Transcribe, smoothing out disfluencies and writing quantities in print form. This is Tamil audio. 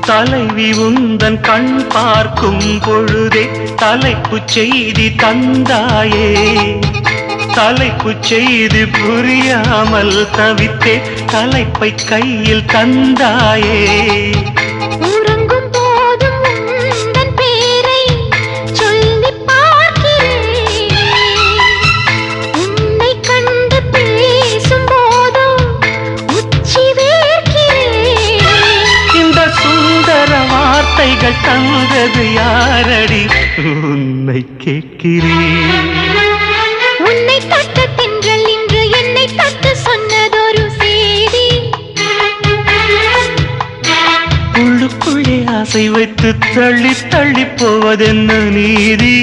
தலைவி உந்தன் கண் பார்க்கும் பொழுதே தலைப்புச் செய்தி தந்தாயே. தலைப்புச் செய்தி புரியாமல் தவித்தே தலைப்பை கையில் தந்தாயே. உறங்கும் போதும் உந்தன் பேரை சொல்லி பார்க்கிறேன். உன்னை கண்டு பேசும் போதும் உச்சி வேர்க்கிறேன். இந்த சுந்தர வார்த்தைகள் தந்தது யாரடி உன்னை கேட்கிறேன். உன்னை தொட்ட தென்றல் இன்று என்னை தொட்டு சொன்னதொரு செய்தி. உள்ளுக்குள்ளே ஆசை வைத்து தள்ளி தள்ளி போவதென்ன நீதி.